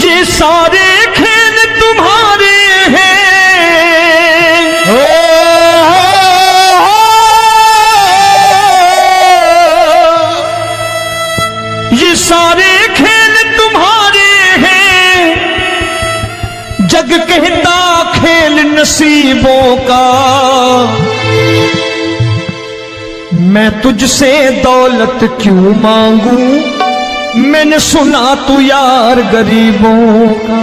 ये सारे खेल तुम्हारे हैं, ये सारे खेल तुम्हारे हैं, जग कहता खेल नसीबों का। मैं तुझसे दौलत क्यों मांगू, मैंने सुना तू यार गरीबों का।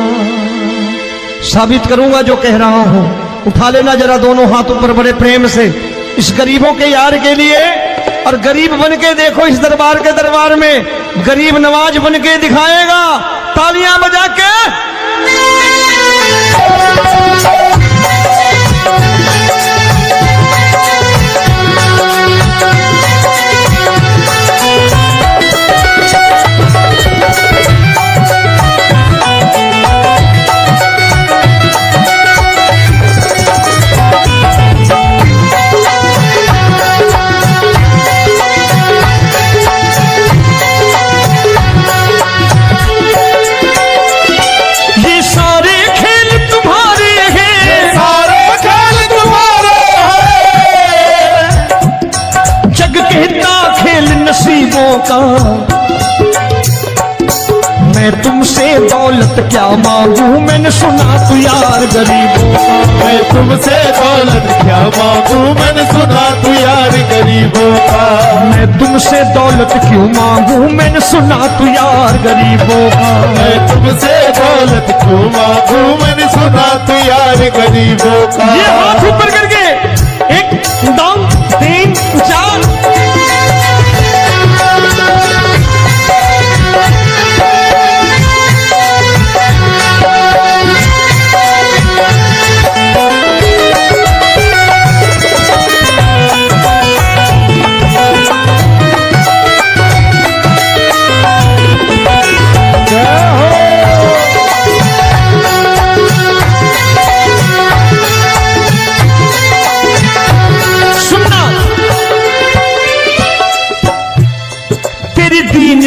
साबित करूंगा जो कह रहा हूं। उठा लेना जरा दोनों हाथ ऊपर बड़े प्रेम से इस गरीबों के यार के लिए, और गरीब बन के देखो इस दरबार के दरबार में गरीब नवाज बन के दिखाएगा, तालियां बजा के। का मैं तुमसे दौलत क्या मांगू, मैंने सुना तू यार गरीबों का। मैं तुमसे दौलत क्या मांगू, मैंने सुना तू यार गरीबों का। मैं तुमसे दौलत क्यों मांगू, मैंने सुना तू यार गरीबों का। मैं तुमसे दौलत क्यों मांगू, मैंने सुना तू यार गरीबों का। ये हाथ ऊपर करके 1 2 3 4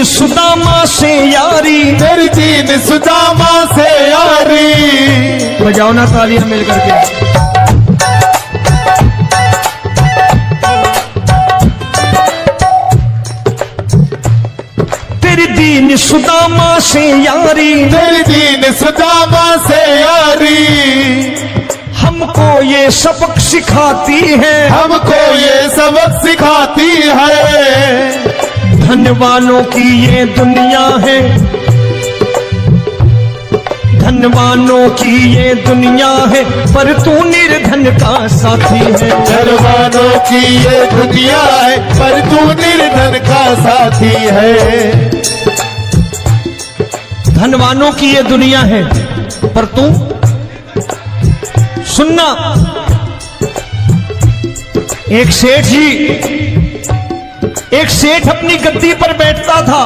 सुदामा से यारी, तेरी दीन सुदामा से यारी। बजाओ ना तालियां मिल करके। तेरी दीन सुदामा से यारी, तेरी दीन सुदामा से यारी। हमको ये सबक सिखाती है, हमको ये सबक सिखाती है। धनवानों की ये दुनिया है, धनवानों की ये दुनिया है, पर तू निर्धन का साथी है। धनवानों की ये दुनिया है, पर तू निर्धन का साथी है। धनवानों की ये दुनिया है, पर तू सुनना। एक सेठ जी, एक सेठ अपनी गद्दी पर बैठता था।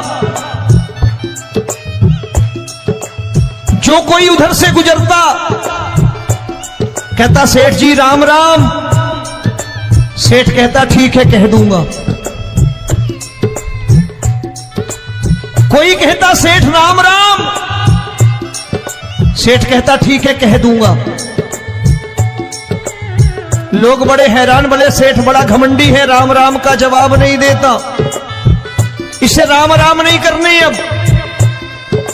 जो कोई उधर से गुजरता कहता सेठ जी राम राम। सेठ कहता ठीक है कह दूंगा। कोई कहता सेठ राम राम। सेठ कहता ठीक है कह दूंगा। लोग बड़े हैरान, बोले सेठ बड़ा घमंडी है, राम राम का जवाब नहीं देता, इसे राम राम नहीं करनी। अब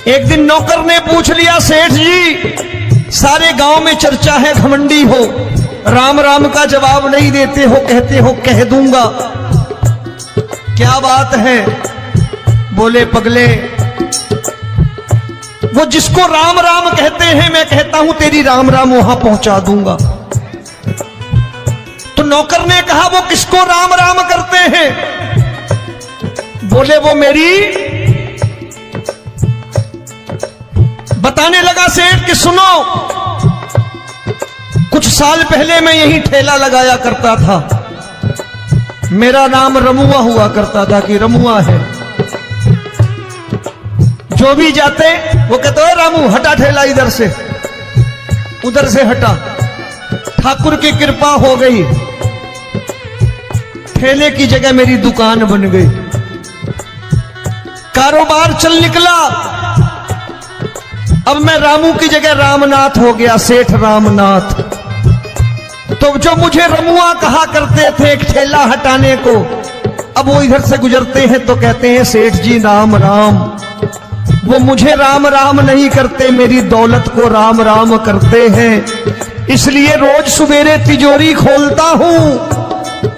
एक दिन नौकर ने पूछ लिया सेठ जी सारे गांव में चर्चा है घमंडी हो, राम राम का जवाब नहीं देते हो, कहते हो कह दूंगा, क्या बात है? बोले पगले वो जिसको राम राम कहते हैं मैं कहता हूं तेरी राम राम वहां पहुंचा दूंगा। तो नौकर ने कहा वो किसको राम राम करते हैं? बोले वो मेरी। बताने लगा सेठ कि सुनो, कुछ साल पहले मैं यही ठेला लगाया करता था, मेरा नाम रमुआ हुआ करता था कि रमुआ है। जो भी जाते वो कहते हो रामू हटा ठेला इधर से, उधर से हटा। ठाकुर की कृपा हो गई, ठेले की जगह मेरी दुकान बन गई, कारोबार चल निकला। अब मैं रामू की जगह रामनाथ हो गया, सेठ रामनाथ। तो जो मुझे रमुआ कहा करते थे एक ठेला हटाने को, अब वो इधर से गुजरते हैं तो कहते हैं सेठ जी राम राम। वो मुझे राम राम नहीं करते, मेरी दौलत को राम राम करते हैं। इसलिए रोज सवेरे तिजोरी खोलता हूं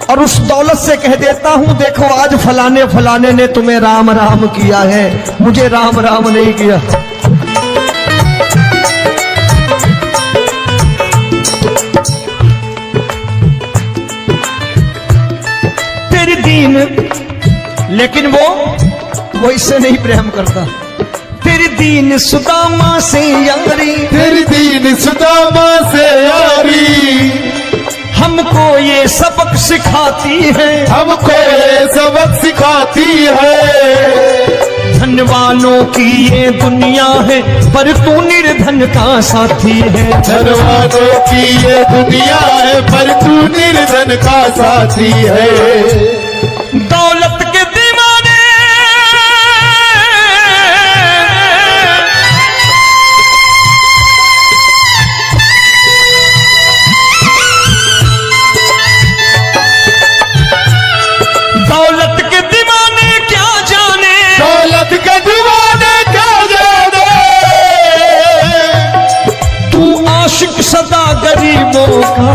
और उस दौलत से कह देता हूं, देखो आज फलाने फलाने ने तुम्हें राम राम किया है, मुझे राम राम नहीं किया। तेरी दीन, लेकिन वो इससे नहीं प्रेम करता। तेरी दीन सुदामा से यारी, तेरी दीन सुदामा से यारी, हमको ये सबक सिखाती है, हमको ये सबक सिखाती है। धनवानों की ये दुनिया है, पर तू निर्धन का साथी है। धनवानों की ये दुनिया है, पर तू निर्धन का साथी है। दौलत के दीवाने दौलत के दीवाने क्या जाने, दौलत के दीवाने क्या जाने, तू आशिक सदा गरीबों का।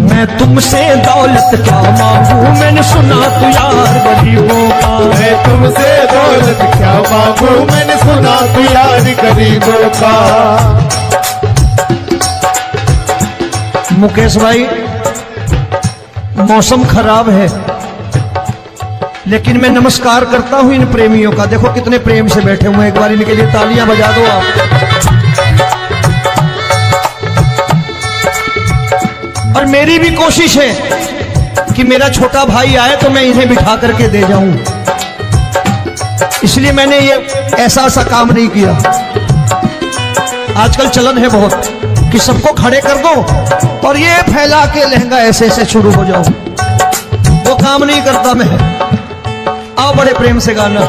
मैं तुमसे दौलत क्या मांगू, मैंने सुना तू यार गरीबों का। मैं तुमसे दौलत क्या मांगू, मैंने सुना तू यार गरीबों का। मुकेश भाई, मौसम खराब है, लेकिन मैं नमस्कार करता हूं इन प्रेमियों का। देखो कितने प्रेम से बैठे हुए हैं, एक बार इनके लिए तालियां बजा दो आप। और मेरी भी कोशिश है कि मेरा छोटा भाई आए तो मैं इन्हें बिठा करके दे जाऊं, इसलिए मैंने ये ऐसा काम नहीं किया। आजकल चलन है बहुत कि सबको खड़े कर दो और ये फैला के लहंगा ऐसे ऐसे शुरू हो जाओ, वो काम नहीं करता मैं। आओ बड़े प्रेम से गाना।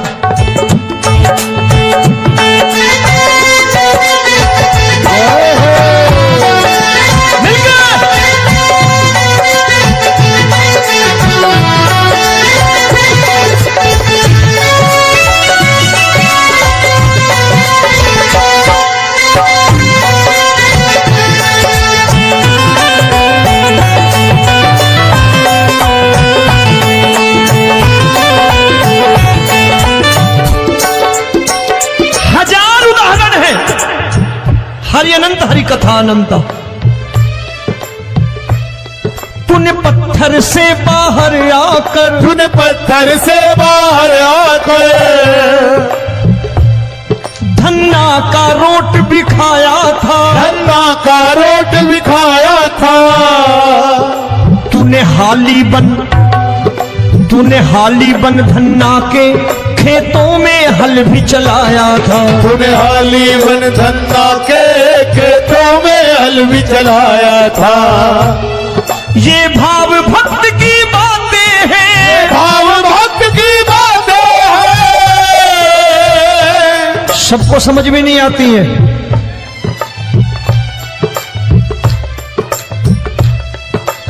हरि अनंत हरि कथा अनंत। तूने पत्थर से बाहर आकर, तूने पत्थर से बाहर आकर धन्ना का रोट भी खाया था, धन्ना का रोट भी खाया था। तूने हाली बन धन्ना के खेतों में हल भी चलाया था। तूने हाली बन धन्ना के खेतों में हल भी चलाया था। ये भाव भक्त की बातें हैं, भाव भक्त की बातें हैं, सबको समझ में नहीं आती है।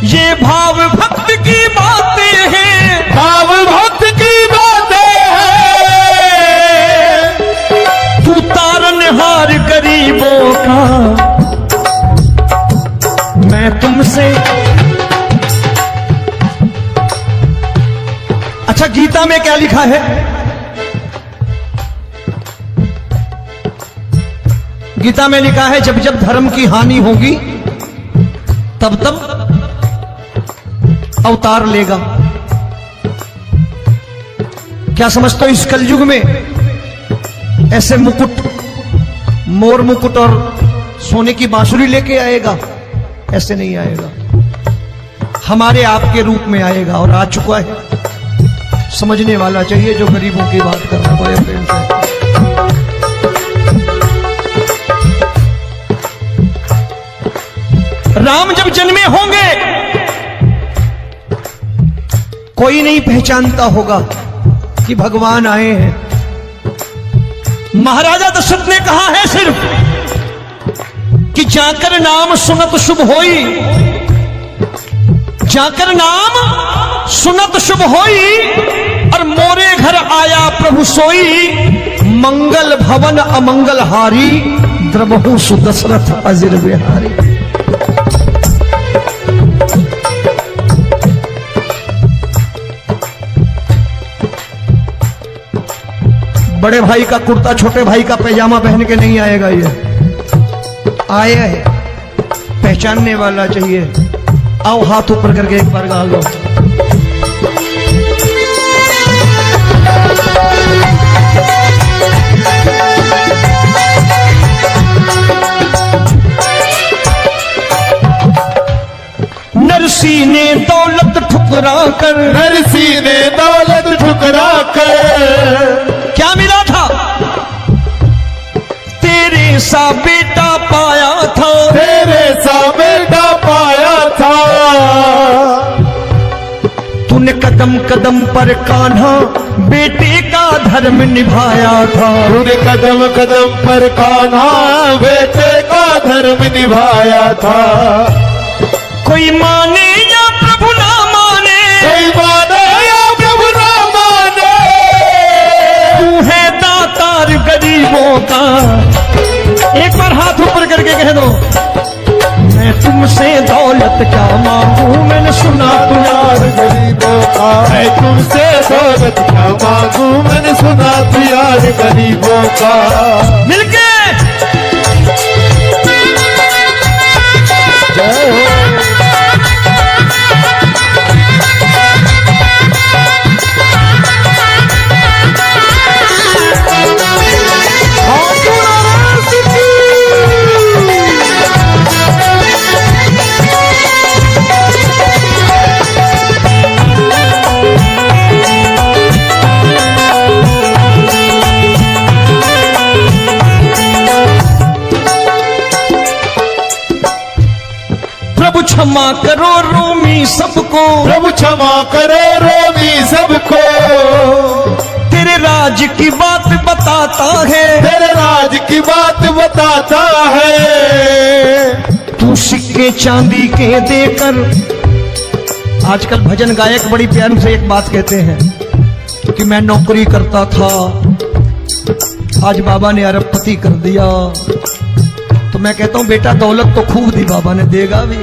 ये भाव भक्त की बातें हैं, भाव भक्त की बातें हैं। तू तारनहार गरीबों का, मैं तुमसे। अच्छा, गीता में क्या लिखा है? गीता में लिखा है जब जब धर्म की हानि होगी तब तब अवतार लेगा। क्या समझते हो इस कलयुग में ऐसे मुकुट, मोर मुकुट और सोने की बांसुरी लेके आएगा? ऐसे नहीं आएगा, हमारे आपके रूप में आएगा और आ चुका है। समझने वाला चाहिए जो गरीबों की बात कर रहा है प्रेम से। राम जब जन्मे होंगे कोई नहीं पहचानता होगा, कि भगवान आए हैं। महाराजा दशरथ ने कहा है सिर्फ कि जाकर नाम सुनत शुभ होई, जाकर नाम सुनत शुभ होई, और मोरे घर आया प्रभु सोई, मंगल भवन अमंगल हारी, द्रबहु सुदशरथ अजिर बिहारी। बड़े भाई का कुर्ता छोटे भाई का पैजामा पहन के नहीं आएगा, ये आया है पहचानने वाला चाहिए। आओ हाथ ऊपर करके एक बार गा लो। नरसी ने दौलत ठुकरा कर, नरसी ने दौलत ठुकरा कर, क्या मिला था? तेरे सा बेटा पाया था, तेरे सा बेटा पाया था। तूने कदम कदम पर कान्हा बेटे का धर्म निभाया था, तूने कदम कदम पर कान्हा बेटे का धर्म निभाया था। कोई माने या प्रभु ना माने, कोई माने या प्रभु ना माने, तू है दातार गरीबों का। एक बार हाथ ऊपर करके कह दो, मैं तुमसे दौलत क्या मांगू, मैंने सुना तू यार गरीबों का। मैं तुमसे दौलत क्या मांगू, मैंने सुना तू यार गरीबों का। मिलके जय हो। प्रभु क्षमा करो रोमी सबको, प्रभु क्षमा करो रोमी सबको। तेरे राज की बात बताता है, तेरे राज की बात बताता है। तू सिक्के चांदी के देकर। आजकल भजन गायक बड़ी प्यार से एक बात कहते हैं कि मैं नौकरी करता था, आज बाबा ने अरबपति कर दिया। तो मैं कहता हूं बेटा दौलत तो खूब दी बाबा ने, देगा भी,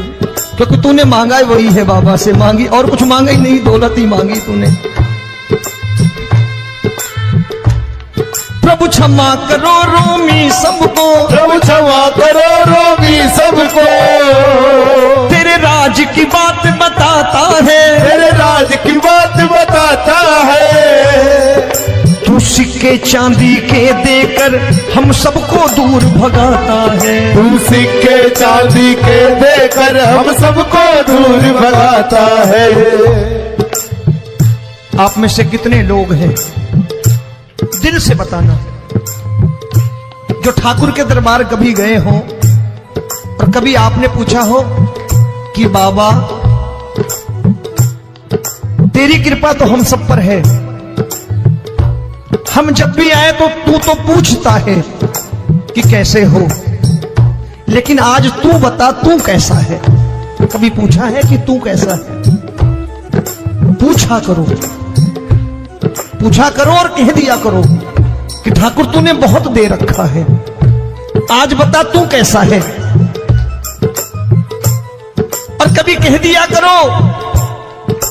क्योंकि तूने मांगा ही वही है, बाबा से मांगी और कुछ मांगा ही नहीं, दौलत ही मांगी तूने। प्रभु क्षमा करो रोमी सबको, प्रभु क्षमा करो रोमी सबको। तेरे राज की बात बताता है, तेरे राज की बात बताता है। तू सिक्के चांदी के देकर हम सबको दूर भगाता है। तू सिक्के चांदी के देकर हम सबको दूर भगाता है। आप में से कितने लोग हैं, दिल से बताना, जो ठाकुर के दरबार कभी गए हो और कभी आपने पूछा हो कि बाबा तेरी कृपा तो हम सब पर है, हम जब भी आए तो तू तो पूछता है कि कैसे हो, लेकिन आज तू बता तू कैसा है। कभी पूछा है कि तू कैसा है? पूछा करो, पूछा करो और कह दिया करो कि ठाकुर तूने बहुत दे रखा है, आज बता तू कैसा है। और कभी कह दिया करो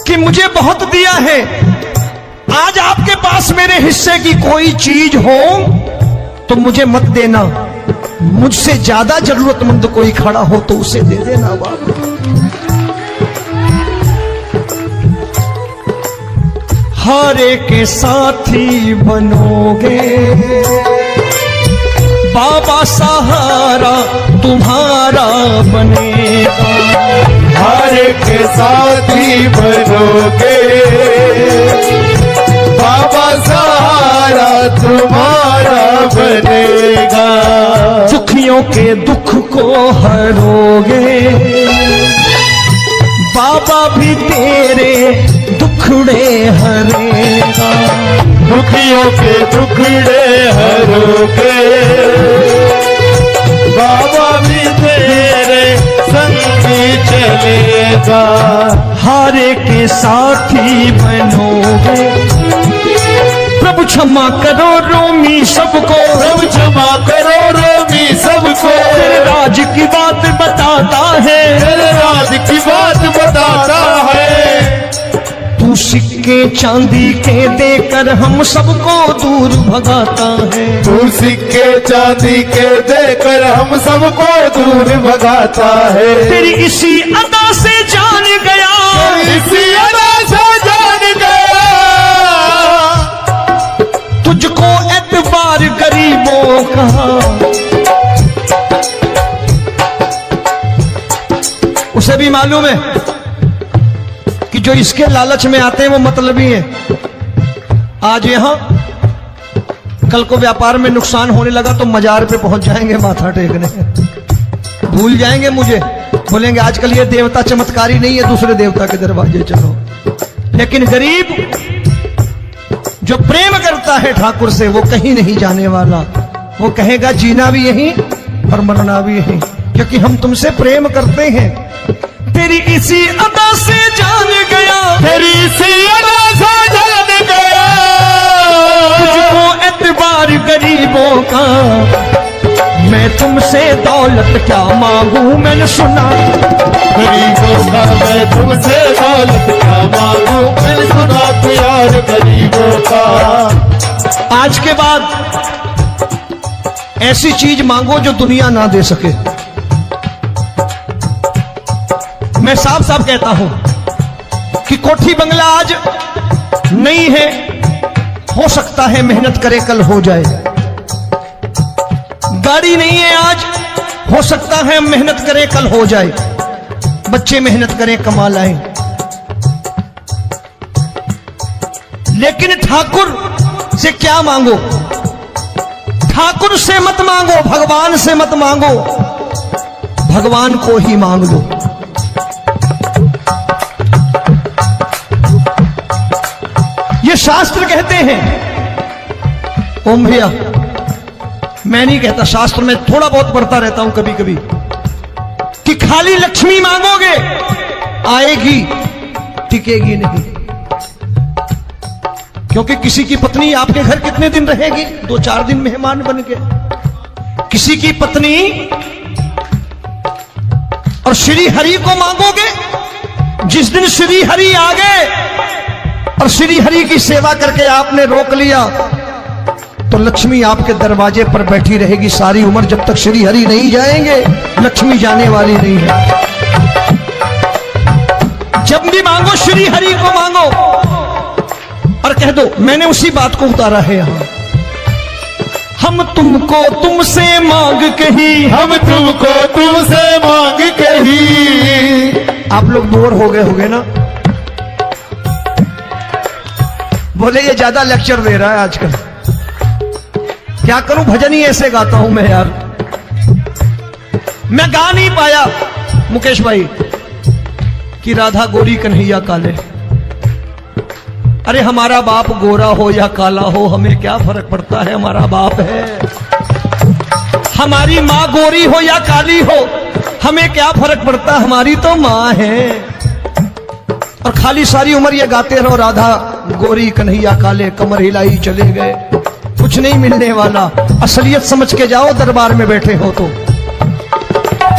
कि मुझे बहुत दिया है, आज आपके पास मेरे हिस्से की कोई चीज हो तो मुझे मत देना, मुझसे ज्यादा जरूरतमंद कोई खड़ा हो तो उसे दे देना बाबा। हारे के साथी बनोगे बाबा, सहारा तुम्हारा बनेगा। हारे के साथी बनोगे बाबा, सहारा तुम्हारा बनेगा। दुखियों के दुख को हरोगे बाबा, भी तेरे दुखड़े हरेगा। दुखियों के टुकड़े हरोगे, बाबा भी तेरे संगी चलेगा। हारे के साथी बनोगे, प्रभु क्षमा करो रोमी सबको, प्रभु क्षमा करो रोमी सबको, तेरे राज की बात बताता है, तेरे राज की बात बताता है। तू सिक्के चांदी के देकर हम सबको दूर भगाता है, तू सिक्के चांदी के देकर हम सबको दूर भगाता है। तेरी इसी अदा से जान गया, इसी अदा से जान गया, तुझको एतबार गरीबों का। उसे भी मालूम है कि जो इसके लालच में आते हैं वो मतलबी हैं। आज यहां कल को व्यापार में नुकसान होने लगा तो मजार पे पहुंच जाएंगे माथा टेकने, भूल जाएंगे मुझे, बोलेंगे आजकल ये देवता चमत्कारी नहीं है, दूसरे देवता के दरवाजे चलो। लेकिन गरीब जो प्रेम करता है ठाकुर से वो कहीं नहीं जाने वाला, वो कहेगा जीना भी यहीं और मरना भी यहीं, क्योंकि हम तुमसे प्रेम करते हैं। तेरी इसी अदा से जान गया, तेरी इसी अदा से जान गया, तुझको एतबार गरीबों का। मैं तुमसे दौलत क्या मांगू, मैंने सुना गरीबों का। मैं तुमसे दौलत क्या मांगू, मैंने सुना प्यार गरीबों का। आज के बाद ऐसी चीज मांगो जो दुनिया ना दे सके। मैं साफ साफ कहता हूं कि कोठी बंगला आज नहीं है, हो सकता है मेहनत करे कल हो जाए। गाड़ी नहीं है आज, हो सकता है मेहनत करे कल हो जाए। बच्चे मेहनत करें कमा लाएं, लेकिन ठाकुर से क्या मांगो? ठाकुर से मत मांगो, भगवान से मत मांगो, भगवान को ही मांग लो। ये शास्त्र कहते हैं, ओम भैया मैं नहीं कहता, शास्त्र में थोड़ा बहुत पढ़ता रहता हूं कभी कभी, कि खाली लक्ष्मी मांगोगे आएगी, टिकेगी नहीं। क्योंकि किसी की पत्नी आपके घर कितने दिन रहेगी? 2-4 दिन मेहमान बन के। किसी की पत्नी और श्री हरि को मांगोगे, जिस दिन श्री हरि आ गए और श्री हरि की सेवा करके आपने रोक लिया तो लक्ष्मी आपके दरवाजे पर बैठी रहेगी सारी उम्र, जब तक श्री हरि नहीं जाएंगे लक्ष्मी जाने वाली नहीं है। जब भी मांगो श्री हरि को मांगो और कह दो मैंने उसी बात को उतारा है यहां, हम तुमको तुमसे मांग कही, हम तुमको तुमसे मांग कही। आप लोग बोर हो गए होंगे ना, बोले ये ज्यादा लेक्चर दे रहा है आजकल। क्या करूं, भजन ही ऐसे गाता हूं मैं यार। मैं गा नहीं पाया मुकेश भाई कि राधा गोरी कन्हैया काले। अरे हमारा बाप गोरा हो या काला हो हमें क्या फर्क पड़ता है, हमारा बाप है। हमारी माँ गोरी हो या काली हो हमें क्या फर्क पड़ता, हमारी तो माँ है। और खाली सारी उम्र ये गाते रहो राधा गोरी कन्हैया काले, कमर हिलाई चले गए, कुछ नहीं मिलने वाला। असलियत समझ के जाओ दरबार में बैठे हो तो।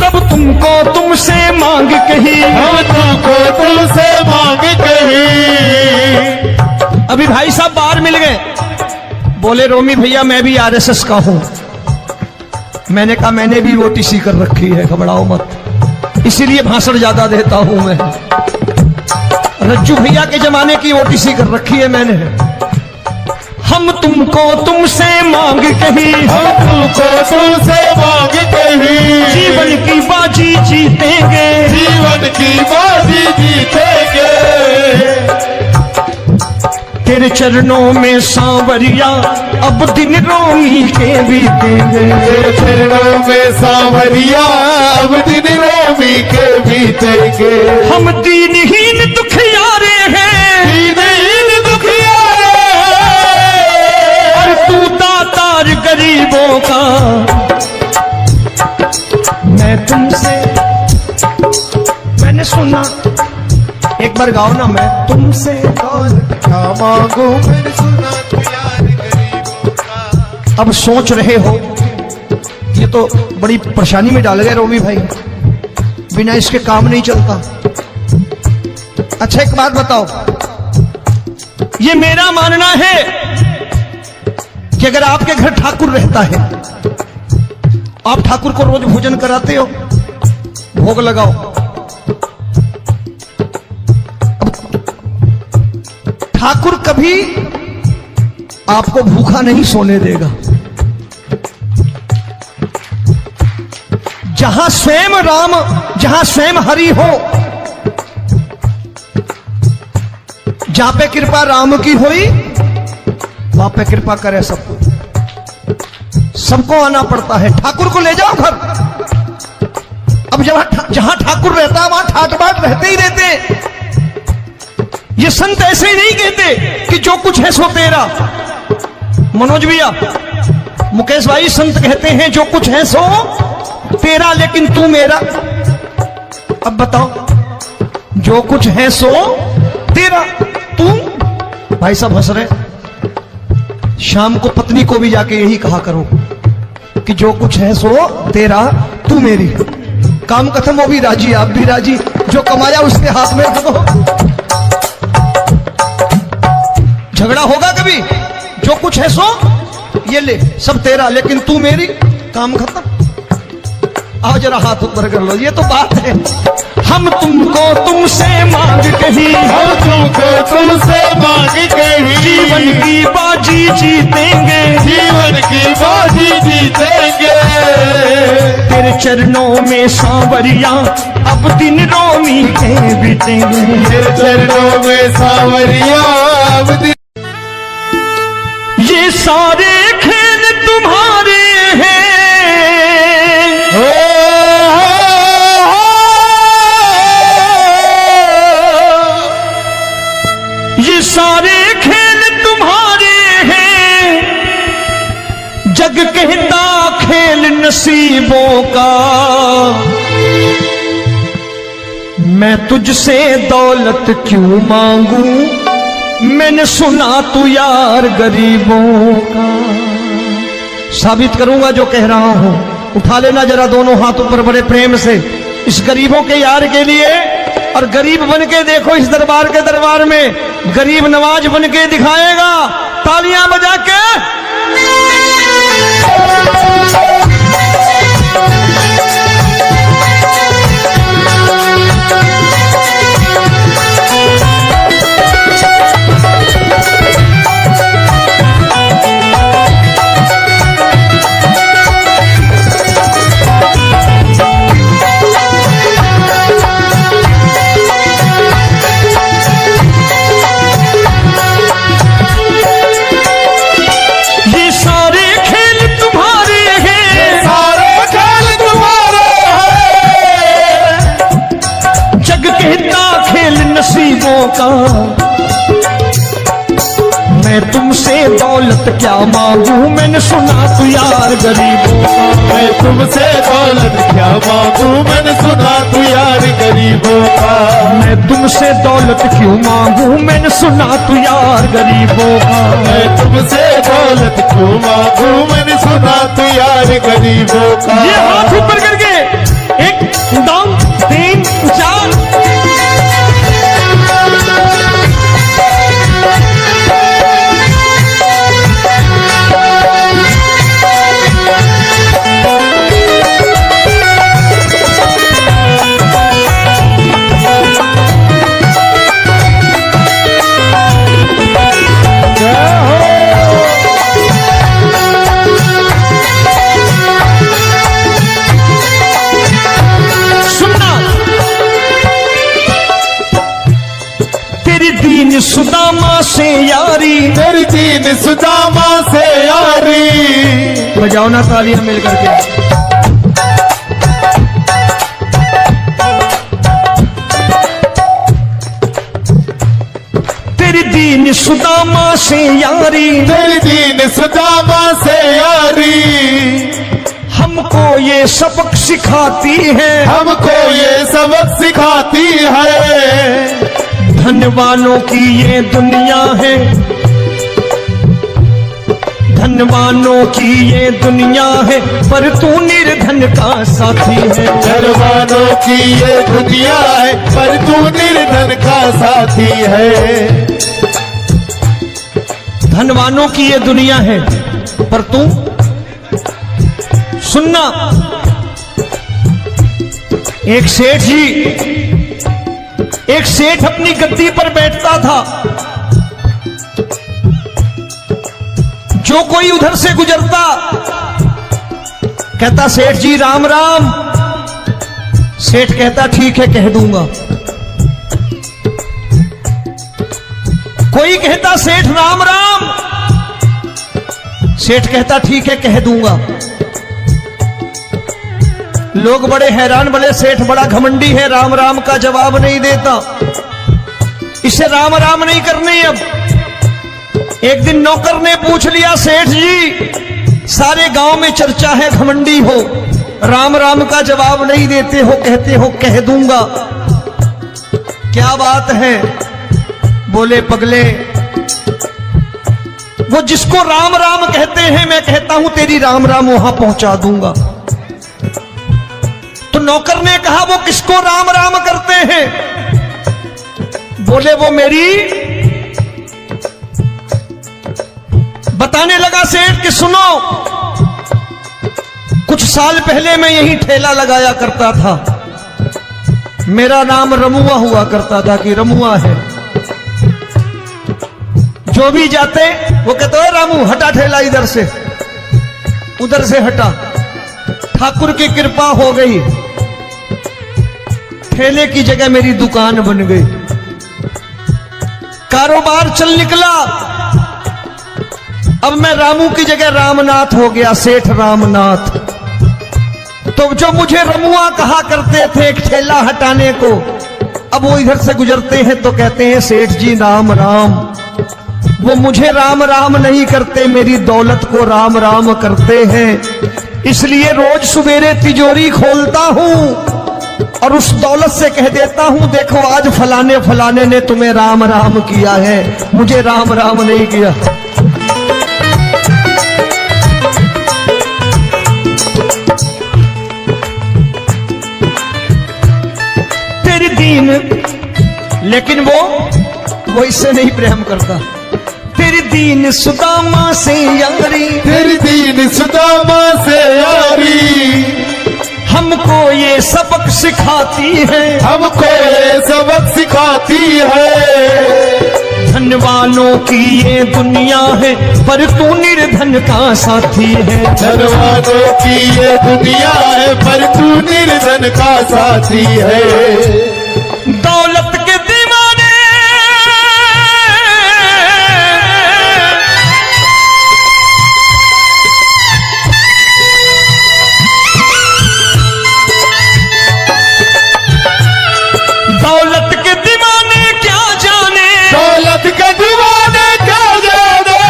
तब तुमको तुमसे मांग कही, हम तुमको तुमसे मांग कही। अभी भाई साहब बाहर मिल गए, बोले रोमी भैया मैं भी आरएसएस का हूं। मैंने कहा मैंने भी ओटीसी कर रखी है, घबराओ मत, इसीलिए भाषण ज्यादा देता हूं मैं। रज्जू भैया के जमाने की ओटीसी कर रखी है मैंने। हम तुमको तुमसे मांग कही, हम तुमको तुमसे मांग कही। जीवन की बाजी जीतेंगे, जीवन की बाजी जीतेंगे। तेरे चरणों में सांवरिया अब दिन रोमी के बीतेंगे। तेरे चरणों में सांवरिया अब दिन रोमी के बीतेंगे। हम दीनहीन दुखियारे हैं, दीनहीन दुखियारे हैं, बार गाओ ना, मैं तुमसे दौलत क्या मांगू मैंने सुना तू यार गरीबों का। अब सोच रहे हो, ये तो बड़ी परेशानी में डाल गए रोमी भाई, बिना इसके काम नहीं चलता। अच्छा एक बात बताओ, ये मेरा मानना है कि अगर आपके घर ठाकुर रहता है, आप ठाकुर को रोज भोजन कराते हो, भोग लगाओ, ठाकुर कभी आपको भूखा नहीं सोने देगा। जहां स्वयं राम, जहां स्वयं हरि हो, जहां पे कृपा राम की हुई, वहां पे कृपा करे सबको, सबको आना पड़ता है। ठाकुर को ले जाओ घर। अब जहां ठाकुर रहता है वहां ठाट बाट रहते ही रहते। ये संत ऐसे ही नहीं कहते कि जो कुछ है सो तेरा। मनोज भैया, मुकेश भाई, संत कहते हैं जो कुछ है सो तेरा लेकिन तू मेरा। अब बताओ, जो कुछ है सो तेरा, तू। भाई साहब हंस रहे। शाम को पत्नी को भी जाके यही कहा करो कि जो कुछ है सो तेरा, तू मेरी। काम खत्म, वो भी राजी, आप भी राजी, जो कमाया उसके हाथ में रखो। झगड़ा होगा कभी? जो कुछ है सो ये ले, सब तेरा लेकिन तू मेरी, काम खत्म। आओ जरा हाथ ऊपर कर लो, ये तो बात है। हम तुमको तुमसे मांग कहीं, हम तुमको तुमसे मांग कहीं, जीवन की बाजी जीतेंगे, जीवन की बाजी जीतेंगे। तेरे चरणों में सांवरिया अब दिन रोमी के बीतेंगे, तेरे चरणों में सांवरिया अब दिन। ये सारे खेल तुम्हारे हैं, ये सारे खेल तुम्हारे हैं, जग कहता खेल नसीबों का। मैं तुझसे दौलत क्यों मांगू, मैंने सुना तू यार गरीबों का। साबित करूंगा जो कह रहा हूं। उठा लेना जरा दोनों हाथ ऊपर बड़े प्रेम से, इस गरीबों के यार के लिए। और गरीब बन के देखो इस दरबार के दरबार में, गरीब नवाज बन के दिखाएगा, तालियां बजा के। नसीबों का। मैं तुमसे दौलत क्या मांगू, मैंने सुना तू यार गरीबों का। मैं तुमसे दौलत क्या मांगू, मैंने सुना तू यार गरीबों का। मैं तुमसे दौलत क्यों मांगू, मैंने सुना तू यार गरीबों का। मैं तुमसे दौलत क्यों मांगू, मैंने सुना तू यार गरीबों का। ये हाथ ऊपर करके, एक दो तीन चार। सुदामा से यारी, तेरी दीन सुदामा से यारी। बजाओ ना तालियां मिल करके। तेरी दीन सुदामा से यारी, तेरी दीन सुदामा से यारी। हमको ये सबक सिखाती है, हमको ये सबक सिखाती है। धनवानों की ये दुनिया है, धनवानों की ये दुनिया है, पर तू निर्धन का साथी है। धनवानों की ये दुनिया है, पर तू निर्धन का साथी है। धनवानों की ये दुनिया है, पर तू सुनना। एक सेठ अपनी गद्दी पर बैठता था। जो कोई उधर से गुजरता कहता सेठ जी राम राम। सेठ कहता ठीक है कह दूंगा। कोई कहता सेठ राम राम। सेठ कहता ठीक है कह दूंगा। लोग बड़े हैरान, बोले सेठ बड़ा घमंडी है, राम राम का जवाब नहीं देता, इसे राम राम नहीं करनी। अब एक दिन नौकर ने पूछ लिया सेठ जी सारे गांव में चर्चा है घमंडी हो, राम राम का जवाब नहीं देते हो, कहते हो कह दूंगा, क्या बात है? बोले पगले वो जिसको राम राम कहते हैं मैं कहता हूं तेरी राम राम वहां पहुंचा दूंगा। तो नौकर ने कहा वो किसको राम राम करते हैं? बोले वो मेरी। बताने लगा सेठ कि सुनो, कुछ साल पहले मैं यही ठेला लगाया करता था, मेरा नाम रमुआ हुआ करता था कि रमुआ है। जो भी जाते वो कहते हो रामू हटा ठेला इधर से, उधर से हटा। ठाकुर की कृपा हो गई, ठेले की जगह मेरी दुकान बन गई, कारोबार चल निकला। अब मैं रामू की जगह रामनाथ हो गया, सेठ रामनाथ। तो जो मुझे रमुआ कहा करते थे एक ठेला हटाने को, अब वो इधर से गुजरते हैं तो कहते हैं सेठ जी राम राम। वो मुझे राम राम नहीं करते, मेरी दौलत को राम राम करते हैं। इसलिए रोज सवेरे तिजोरी खोलता हूं और उस दौलत से कह देता हूं देखो आज फलाने फलाने ने तुम्हें राम राम किया है, मुझे राम राम नहीं किया। तेरी दीन, लेकिन वो इससे नहीं प्रेम करता। तेरी दीन सुदामा से यारी, तेरी दीन सुदामा से यारी, हमको ये सबक सिखाती है, हमको ये सबक सिखाती है। धनवानों की ये दुनिया है, पर तू निर्धन का साथी है। धनवानों की ये दुनिया है, पर तू निर्धन का साथी है। दौलत के दीवाने दौलत के दीवाने क्या जाने, दौलत के दीवाने क्या जाने,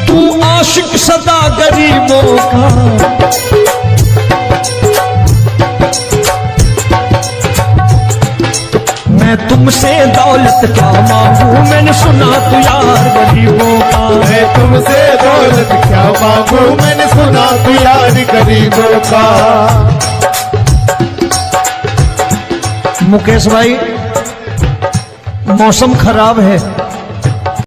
तू आशिक सदा गरीबों का। मैं तुमसे दौलत क्या मांगू, मैंने सुना तू यार गरीबों का। मैं तुमसे दौलत क्या मांगू, मैंने सुना तू यार गरीबों का। मुकेश भाई मौसम खराब है,